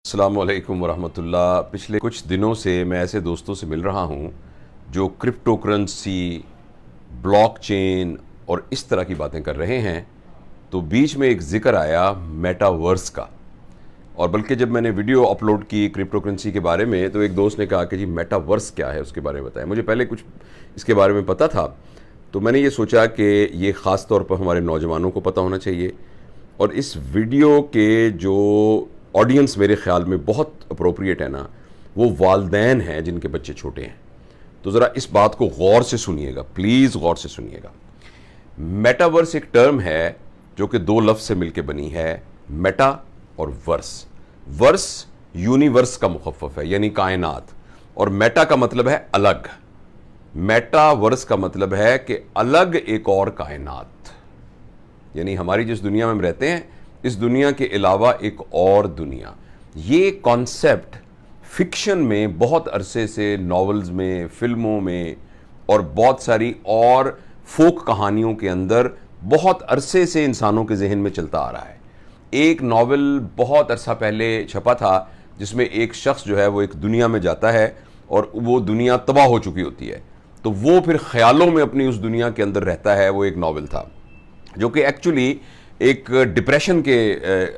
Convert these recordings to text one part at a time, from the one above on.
السلام علیکم ورحمۃ اللہ۔ پچھلے کچھ دنوں سے میں ایسے دوستوں سے مل رہا ہوں جو کرپٹو کرنسی، بلاک چین اور اس طرح کی باتیں کر رہے ہیں، تو بیچ میں ایک ذکر آیا میٹا ورس کا، اور بلکہ جب میں نے ویڈیو اپلوڈ کی کرپٹو کرنسی کے بارے میں تو ایک دوست نے کہا کہ جی میٹا ورس کیا ہے، اس کے بارے میں بتائیں۔ مجھے پہلے کچھ اس کے بارے میں پتہ تھا، تو میں نے یہ سوچا کہ یہ خاص طور پر ہمارے نوجوانوں کو پتہ ہونا چاہیے، اور اس ویڈیو کے جو آڈینس میرے خیال میں بہت اپروپریٹ ہے نا، وہ والدین ہیں جن کے بچے چھوٹے ہیں۔ تو ذرا اس بات کو غور سے سنیے گا، پلیز غور سے سنیے گا۔ میٹاورس ایک ٹرم ہے جو کہ دو لفظ سے مل کے بنی ہے، میٹا اور ورس۔ ورس یونیورس کا مخفف ہے، یعنی کائنات، اور میٹا کا مطلب ہے الگ۔ میٹا ورس کا مطلب ہے کہ الگ ایک اور کائنات، یعنی ہماری جس دنیا میں ہم رہتے ہیں اس دنیا کے علاوہ ایک اور دنیا۔ یہ کانسیپٹ فکشن میں بہت عرصے سے ناولز میں، فلموں میں اور بہت ساری اور فوک کہانیوں کے اندر بہت عرصے سے انسانوں کے ذہن میں چلتا آ رہا ہے۔ ایک ناول بہت عرصہ پہلے چھپا تھا جس میں ایک شخص جو ہے وہ ایک دنیا میں جاتا ہے اور وہ دنیا تباہ ہو چکی ہوتی ہے، تو وہ پھر خیالوں میں اپنی اس دنیا کے اندر رہتا ہے۔ وہ ایک ناول تھا جو کہ ایکچولی ایک ڈپریشن کے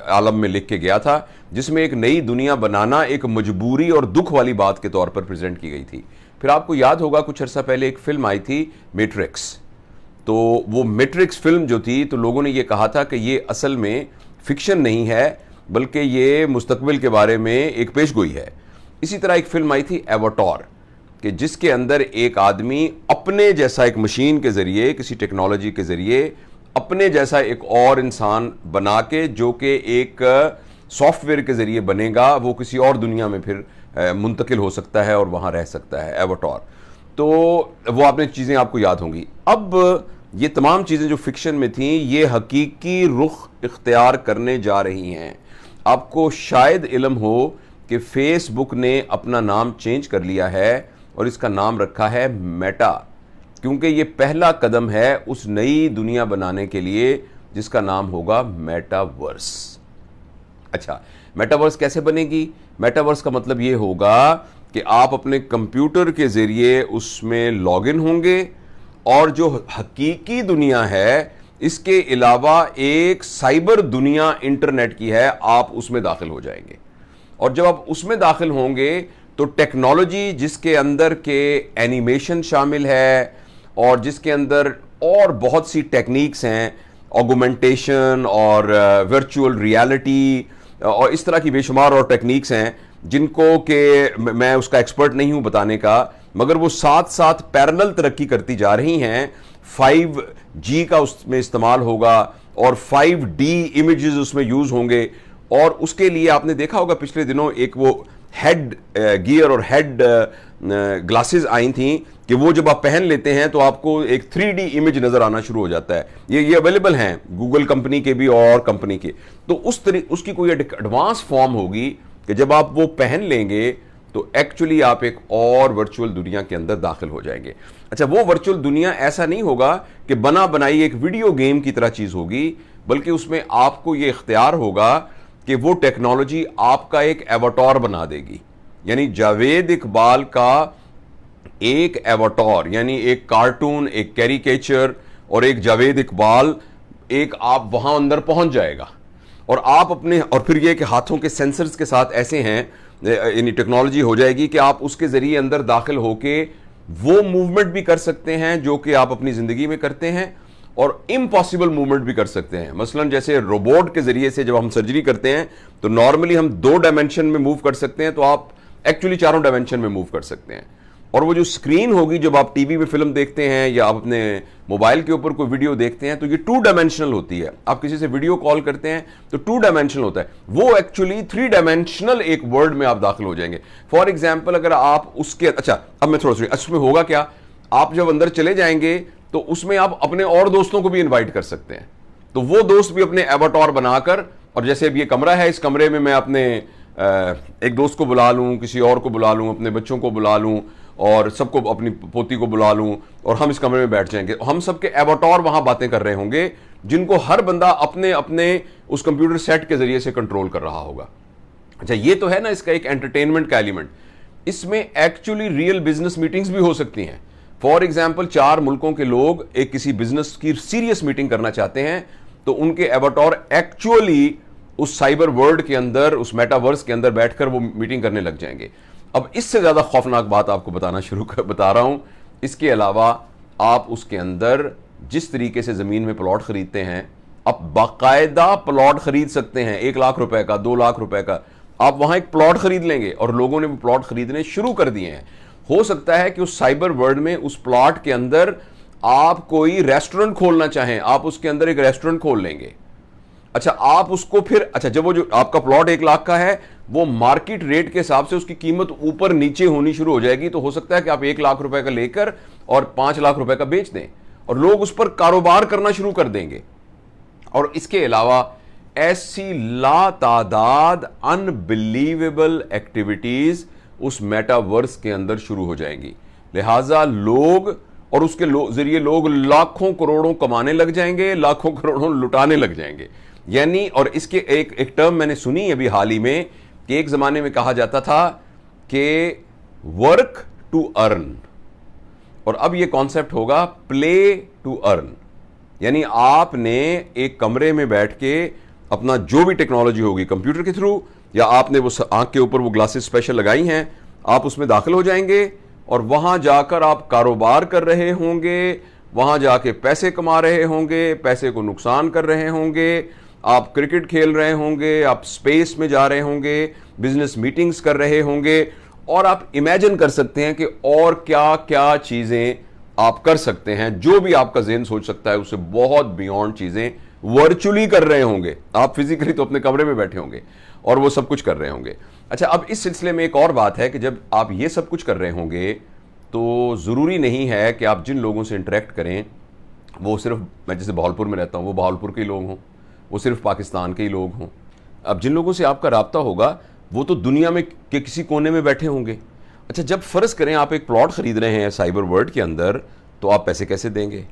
عالم میں لکھ کے گیا تھا، جس میں ایک نئی دنیا بنانا ایک مجبوری اور دکھ والی بات کے طور پر پریزنٹ کی گئی تھی۔ پھر آپ کو یاد ہوگا کچھ عرصہ پہلے ایک فلم آئی تھی میٹرکس، تو وہ میٹرکس فلم جو تھی تو لوگوں نے یہ کہا تھا کہ یہ اصل میں فکشن نہیں ہے بلکہ یہ مستقبل کے بارے میں ایک پیش گوئی ہے۔ اسی طرح ایک فلم آئی تھی ایواتار، کہ جس کے اندر ایک آدمی اپنے جیسا ایک مشین کے ذریعے، کسی ٹیکنالوجی کے ذریعے اپنے جیسا ایک اور انسان بنا کے، جو کہ ایک سافٹ ویئر کے ذریعے بنے گا، وہ کسی اور دنیا میں پھر منتقل ہو سکتا ہے اور وہاں رہ سکتا ہے، ایواتار۔ تو وہ آپ نے چیزیں آپ کو یاد ہوں گی۔ اب یہ تمام چیزیں جو فکشن میں تھیں یہ حقیقی رخ اختیار کرنے جا رہی ہیں۔ آپ کو شاید علم ہو کہ فیس بک نے اپنا نام چینج کر لیا ہے اور اس کا نام رکھا ہے میٹا، کیونکہ یہ پہلا قدم ہے اس نئی دنیا بنانے کے لیے جس کا نام ہوگا میٹا ورس۔ اچھا، میٹا ورس کیسے بنے گی؟ میٹا ورس کا مطلب یہ ہوگا کہ آپ اپنے کمپیوٹر کے ذریعے اس میں لاگ ان ہوں گے، اور جو حقیقی دنیا ہے اس کے علاوہ ایک سائبر دنیا انٹرنیٹ کی ہے، آپ اس میں داخل ہو جائیں گے۔ اور جب آپ اس میں داخل ہوں گے تو ٹیکنالوجی جس کے اندر کے اینیمیشن شامل ہے اور جس کے اندر اور بہت سی ٹیکنیکس ہیں، آگومنٹیشن اور ورچوئل ریالٹی اور اس طرح کی بے شمار اور ٹیکنیکس ہیں جن کو کہ میں اس کا ایکسپرٹ نہیں ہوں بتانے کا، مگر وہ ساتھ ساتھ پیرلل ترقی کرتی جا رہی ہیں۔ 5G کا اس میں استعمال ہوگا اور 5D امیجز اس میں یوز ہوں گے، اور اس کے لیے آپ نے دیکھا ہوگا پچھلے دنوں ایک وہ ہیڈ گیئر اور ہیڈ گلاسز آئی تھیں کہ وہ جب آپ پہن لیتے ہیں تو آپ کو ایک 3D امیج نظر آنا شروع ہو جاتا ہے۔ یہ اویلیبل ہیں گوگل کمپنی کے بھی اور کمپنی کے۔ تو اس کی کوئی ایڈوانس فارم ہوگی کہ جب آپ وہ پہن لیں گے تو ایکچولی آپ ایک اور ورچوئل دنیا کے اندر داخل ہو جائیں گے۔ اچھا، وہ ورچوئل دنیا ایسا نہیں ہوگا کہ بنا بنائی ایک ویڈیو گیم کی طرح چیز ہوگی، بلکہ اس میں آپ کو یہ اختیار ہوگا کہ وہ ٹیکنالوجی آپ کا ایک ایواتار بنا دے گی۔ یعنی جاوید اقبال کا ایک ایواتار، یعنی ایک کارٹون، ایک کیریکیچر اور ایک جاوید اقبال، ایک آپ وہاں اندر پہنچ جائے گا، اور آپ اپنے، اور پھر یہ کہ ہاتھوں کے سینسرز کے ساتھ ایسے ہیں، یعنی ٹیکنالوجی ہو جائے گی کہ آپ اس کے ذریعے اندر داخل ہو کے وہ موومنٹ بھی کر سکتے ہیں جو کہ آپ اپنی زندگی میں کرتے ہیں، اور امپاسبل موومنٹ بھی کر سکتے ہیں۔ مثلا جیسے روبوٹ کے ذریعے سے جب ہم سرجری کرتے ہیں تو نارملی ہم 2 ڈائمنشن میں موو کر سکتے ہیں، تو آپ ایکچولی 4 ڈائمنشن میں موو کر سکتے ہیں۔ اور وہ جو سکرین ہوگی جب آپ ٹی وی میں فلم دیکھتے ہیں یا آپ اپنے موبائل کے اوپر کوئی ویڈیو دیکھتے ہیں تو یہ 2 ڈائمنشنل ہوتی ہے۔ آپ کسی سے ویڈیو کال کرتے ہیں تو 2 ڈائمنشنل ہوتا ہے، وہ ایکچولی 3 ڈائمنشنل ایک ورلڈ میں آپ داخل ہو جائیں گے۔ فار ایگزامپل اگر آپ اس کے، اچھا اب میں تھوڑا سا اس میں ہوگا کیا، آپ جب اندر چلے جائیں گے تو اس میں آپ اپنے اور دوستوں کو بھی انوائٹ کر سکتے ہیں، تو وہ دوست بھی اپنے ایواتار بنا کر، اور جیسے اب یہ کمرہ ہے، اس کمرے میں اپنے ایک دوست کو بلا لوں، کسی اور کو بلا لوں، اپنے بچوں کو بلا لوں، اور سب کو، اپنی پوتی کو بلا لوں، اور ہم اس کمرے میں بیٹھ جائیں گے، ہم سب کے ایواتار وہاں باتیں کر رہے ہوں گے جن کو ہر بندہ اپنے اپنے اس کمپیوٹر سیٹ کے ذریعے سے کنٹرول کر رہا ہوگا۔ اچھا یہ تو ہے نا اس کا ایک انٹرٹینمنٹ کا ایلیمنٹ، اس میں ایکچولی ریئل بزنس میٹنگز بھی ہو سکتی ہیں. فار ایگزامپل 4 ملکوں کے لوگ ایک کسی بزنس کی سیریس میٹنگ کرنا چاہتے ہیں تو ان کے ایواتار ایکچولی اس سائبر ورلڈ کے اندر، اس میٹاورس کے اندر بیٹھ کر وہ میٹنگ کرنے لگ جائیں گے. اب اس سے زیادہ خوفناک بات آپ کو بتا رہا ہوں. اس کے علاوہ آپ اس کے اندر جس طریقے سے زمین میں پلاٹ خریدتے ہیں، آپ باقاعدہ پلاٹ خرید سکتے ہیں 1 لاکھ روپے کا، 2 لاکھ روپے کا. آپ وہاں ایک پلاٹ خرید لیں گے اور لوگوں نے وہ پلاٹ خریدنے شروع کر دیے ہیں. ہو سکتا ہے کہ اس سائبر ورلڈ میں اس پلاٹ کے اندر آپ کوئی ریسٹورنٹ کھولنا چاہیں، آپ اس کے اندر ایک ریسٹورنٹ کھول لیں گے. اچھا آپ اس کو پھر، اچھا جب وہ جو آپ کا پلاٹ 1 لاکھ کا ہے، وہ مارکیٹ ریٹ کے حساب سے اس کی قیمت اوپر نیچے ہونی شروع ہو جائے گی. تو ہو سکتا ہے کہ آپ 1 لاکھ روپے کا لے کر اور 5 لاکھ روپے کا بیچ دیں اور لوگ اس پر کاروبار کرنا شروع کر دیں گے. اور اس کے علاوہ ایسی لا تعداد انبلیویبل ایکٹیویٹیز اس میٹاورس کے اندر شروع ہو جائیں گی. لہٰذا لوگ اور اس کے ذریعے لوگ لاکھوں کروڑوں کمانے لگ جائیں گے، لاکھوں کروڑوں لٹانے لگ جائیں گے. یعنی اور اس کے ایک ٹرم میں نے سنی ابھی حال ہی میں کہ ایک زمانے میں کہا جاتا تھا کہ ورک ٹو ارن، اور اب یہ کانسیپٹ ہوگا پلے ٹو ارن. یعنی آپ نے ایک کمرے میں بیٹھ کے اپنا جو بھی ٹیکنالوجی ہوگی کمپیوٹر کے تھرو، یا آپ نے وہ آنکھ کے اوپر وہ گلاسز اسپیشل لگائی ہیں، آپ اس میں داخل ہو جائیں گے اور وہاں جا کر آپ کاروبار کر رہے ہوں گے، وہاں جا کے پیسے کما رہے ہوں گے، پیسے کو نقصان کر رہے ہوں گے، آپ کرکٹ کھیل رہے ہوں گے، آپ اسپیس میں جا رہے ہوں گے، بزنس میٹنگز کر رہے ہوں گے. اور آپ امیجن کر سکتے ہیں کہ اور کیا کیا چیزیں آپ کر سکتے ہیں، جو بھی آپ کا ذہن سوچ سکتا ہے اس سے بہت بیونڈ چیزیں ورچولی کر رہے ہوں گے. آپ فزیکلی تو اپنے کمرے میں بیٹھے ہوں گے اور وہ سب کچھ کر رہے ہوں گے. اچھا اب اس سلسلے میں ایک اور بات ہے کہ جب آپ یہ سب کچھ کر رہے ہوں گے تو ضروری نہیں ہے کہ آپ جن لوگوں سے انٹریکٹ کریں وہ صرف، میں جیسے بہاولپور میں رہتا ہوں، وہ بہاولپور کے ہی لوگ ہوں، وہ صرف پاکستان کے ہی لوگ ہوں. اب جن لوگوں سے آپ کا رابطہ ہوگا وہ تو دنیا میں کے کسی کونے میں بیٹھے ہوں گے. اچھا جب فرض کریں آپ ایک پلاٹ خرید رہے ہیں سائبر ورلڈ کے اندر، تو آپ پیسے کیسے دیں گے؟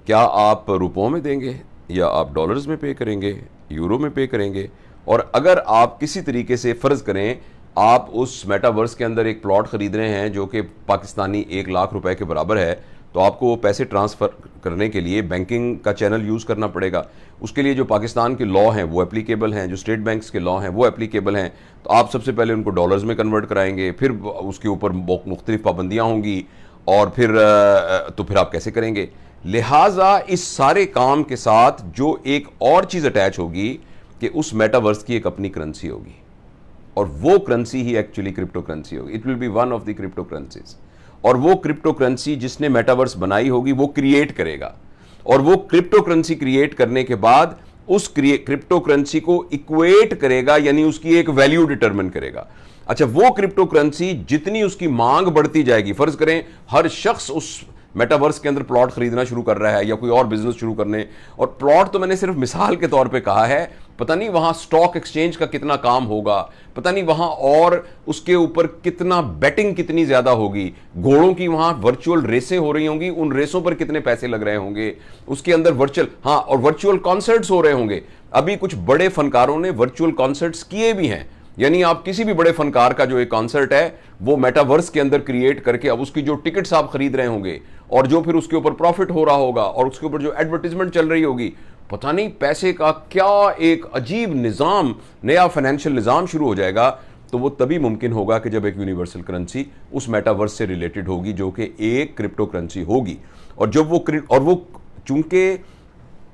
کیا آپ روپوں میں دیں گے، یا آپ ڈالرز میں پے کریں گے، یورو میں پے کریں گے؟ اور اگر آپ کسی طریقے سے فرض کریں آپ اس میٹاورس کے اندر ایک پلاٹ خرید رہے ہیں جو کہ پاکستانی 1 لاکھ روپے کے برابر ہے، تو آپ کو وہ پیسے ٹرانسفر کرنے کے لیے بینکنگ کا چینل یوز کرنا پڑے گا. اس کے لیے جو پاکستان کے لا ہیں وہ اپلیکیبل ہیں، جو اسٹیٹ بینکس کے لا ہیں وہ اپلیکیبل ہیں. تو آپ سب سے پہلے ان کو ڈالرز میں کنورٹ کرائیں گے، پھر اس کے اوپر مختلف پابندیاں ہوں گی، اور پھر آپ کیسے کریں گے؟ لہٰذا اس سارے کام کے ساتھ جو ایک اور چیز اٹیچ ہوگی کہ اس میٹاورس کی ایک اپنی کرنسی ہوگی، اور وہ کرنسی ہی ایکچولی کرپٹو کرنسی ہوگی. It will be one of the crypto currencies. اور وہ کرپٹو کرنسی جس نے میٹاورس بنائی ہوگی وہ کریٹ کرے گا، اور وہ کرپٹو کرنسی کریٹ کرنے کے بعد اس کرپٹو کرنسی کو ایکویٹ کرے گا، یعنی اس کی ایک ویلیو ڈٹرمن کرے گا. اچھا وہ کرپٹو کرنسی جتنی اس کی مانگ بڑھتی جائے گی، فرض کریں ہر شخص اس میٹاورس کے اندر پلاٹ خریدنا شروع کر رہا ہے یا کوئی اور بزنس شروع کرنے، اور پلاٹ تو میں نے صرف مثال کے طور پہ کہا ہے، پتہ نہیں وہاں سٹاک ایکسچینج کا کتنا کام ہوگا، پتہ نہیں وہاں اور اس کے اوپر کتنا بیٹنگ کتنی زیادہ ہوگی، گھوڑوں کی وہاں ورچوئل ریسیں ہو رہی ہوں گی، ان ریسوں پر کتنے پیسے لگ رہے ہوں گے، اس کے اندر ورچوئل کانسرٹس ہو رہے ہوں گے. ابھی کچھ بڑے فنکاروں نے ورچوئل کانسرٹس کیے بھی ہیں. یعنی آپ کسی بھی بڑے فنکار کا جو ایک کانسرٹ ہے وہ میٹاورس کے اندر کریٹ کر کے اب اس کی جو ٹکٹس آپ خرید رہے ہوں گے، اور جو پھر اس کے اوپر پروفٹ ہو رہا ہوگا، اور اس کے اوپر جو ایڈورٹیزمنٹ چل رہی ہوگی، پتہ نہیں پیسے کا کیا ایک عجیب نظام، نیا فائنینشیل نظام شروع ہو جائے گا. تو وہ تبھی ممکن ہوگا کہ جب ایک یونیورسل کرنسی اس میٹاورس سے ریلیٹڈ ہوگی جو کہ ایک کرپٹو کرنسی ہوگی. اور جب وہ چونکہ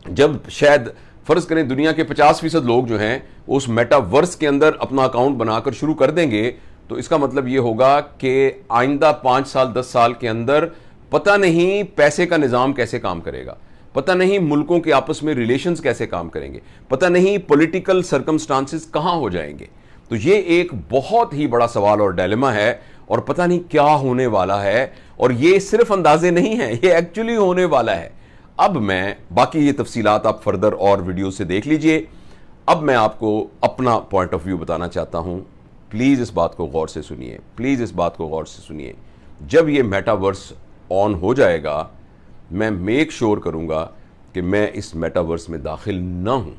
جب شاید فرض کریں دنیا کے 50% لوگ جو ہیں اس میٹاورس کے اندر اپنا اکاؤنٹ بنا کر شروع کر دیں گے، تو اس کا مطلب یہ ہوگا کہ آئندہ 5 سال 10 سال کے اندر پتہ نہیں پیسے کا نظام کیسے کام کرے گا، پتہ نہیں ملکوں کے آپس میں ریلیشنز کیسے کام کریں گے، پتہ نہیں پولیٹیکل سرکمسٹانسز کہاں ہو جائیں گے. تو یہ ایک بہت ہی بڑا سوال اور ڈیلیما ہے، اور پتہ نہیں کیا ہونے والا ہے، اور یہ صرف اندازے نہیں ہیں، یہ ایکچولی ہونے والا ہے. اب میں باقی یہ تفصیلات آپ فردر اور ویڈیو سے دیکھ لیجئے. اب میں آپ کو اپنا پوائنٹ آف ویو بتانا چاہتا ہوں. پلیز اس بات کو غور سے سنیے، پلیز اس بات کو غور سے سنیے. جب یہ میٹاورس آن ہو جائے گا، میں میک شور کروں گا کہ میں اس میٹاورس میں داخل نہ ہوں،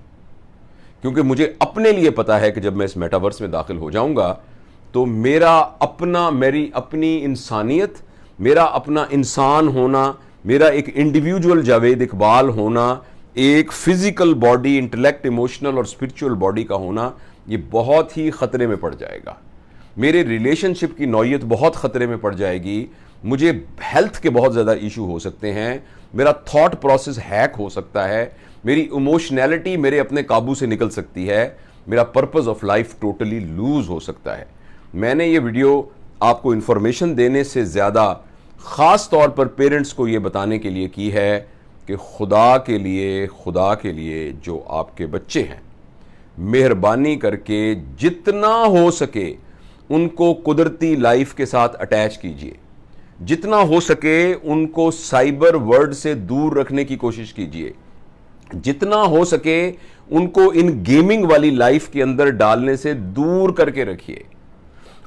کیونکہ مجھے اپنے لیے پتا ہے کہ جب میں اس میٹاورس میں داخل ہو جاؤں گا تو میری اپنی انسانیت، میرا اپنا انسان ہونا، میرا ایک انڈیویجول جاوید اقبال ہونا، ایک فزیکل باڈی، انٹلیکٹ، ایموشنل اور اسپرچول باڈی کا ہونا، یہ بہت ہی خطرے میں پڑ جائے گا. میرے ریلیشن شپ کی نوعیت بہت خطرے میں پڑ جائے گی. مجھے ہیلتھ کے بہت زیادہ ایشو ہو سکتے ہیں. میرا تھاٹ پروسیس ہیک ہو سکتا ہے. میری ایموشنالٹی میرے اپنے قابو سے نکل سکتی ہے. میرا purpose of life totally lose ہو سکتا ہے. میں نے یہ ویڈیو آپ کو انفارمیشن دینے سے زیادہ خاص طور پر پیرنٹس کو یہ بتانے کے لیے کی ہے کہ خدا کے لیے جو آپ کے بچے ہیں، مہربانی کر کے جتنا ہو سکے ان کو قدرتی لائف کے ساتھ اٹیچ کیجئے. جتنا ہو سکے ان کو سائبر ورلڈ سے دور رکھنے کی کوشش کیجئے. جتنا ہو سکے ان کو ان گیمنگ والی لائف کے اندر ڈالنے سے دور کر کے رکھیے.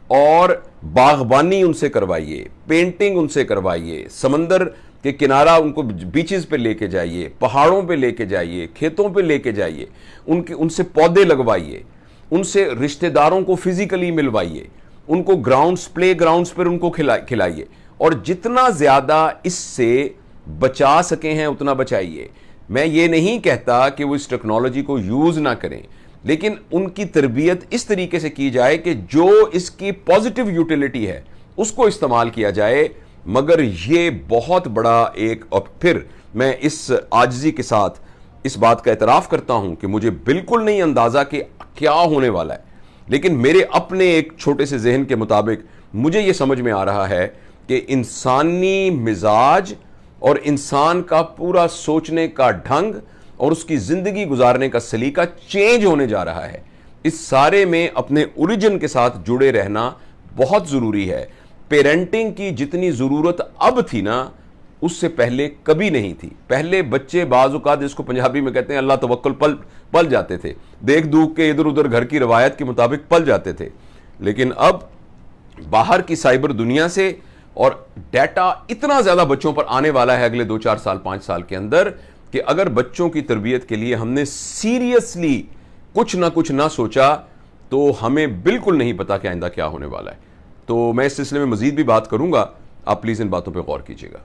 اور باغبانی ان سے کروائیے، پینٹنگ ان سے کروائیے، سمندر کے کنارہ ان کو بیچز پہ لے کے جائیے، پہاڑوں پہ لے کے جائیے، کھیتوں پہ لے کے جائیے، ان سے پودے لگوائیے، ان سے رشتہ داروں کو فزیکلی ملوائیے، ان کو پلے گراؤنڈز پر ان کو کھلائیے. اور جتنا زیادہ اس سے بچا سکیں ہیں اتنا بچائیے. میں یہ نہیں کہتا کہ وہ اس ٹیکنالوجی کو یوز نہ کریں، لیکن ان کی تربیت اس طریقے سے کی جائے کہ جو اس کی پازیٹیو یوٹیلیٹی ہے اس کو استعمال کیا جائے. مگر یہ بہت بڑا اور پھر میں اس عاجزی کے ساتھ اس بات کا اعتراف کرتا ہوں کہ مجھے بالکل نہیں اندازہ کہ کیا ہونے والا ہے، لیکن میرے اپنے ایک چھوٹے سے ذہن کے مطابق مجھے یہ سمجھ میں آ رہا ہے کہ انسانی مزاج اور انسان کا پورا سوچنے کا ڈھنگ اور اس کی زندگی گزارنے کا سلیقہ چینج ہونے جا رہا ہے. اس سارے میں اپنے اوریجن کے ساتھ جڑے رہنا بہت ضروری ہے. پیرنٹنگ کی جتنی ضرورت اب تھی نا اس سے پہلے کبھی نہیں تھی. پہلے بچے بعض اوقات اس کو پنجابی میں کہتے ہیں اللہ توکل پل جاتے تھے، دیکھ دوکھ کے ادھر ادھر گھر کی روایت کے مطابق پل جاتے تھے. لیکن اب باہر کی سائبر دنیا سے اور ڈیٹا اتنا زیادہ بچوں پر آنے والا ہے اگلے 2 4 سال 5 سال کے اندر کہ اگر بچوں کی تربیت کے لیے ہم نے سیریسلی کچھ نہ سوچا تو ہمیں بالکل نہیں پتا کہ آئندہ کیا ہونے والا ہے. تو میں اس سلسلے میں مزید بھی بات کروں گا، آپ پلیز ان باتوں پہ غور کیجیے گا.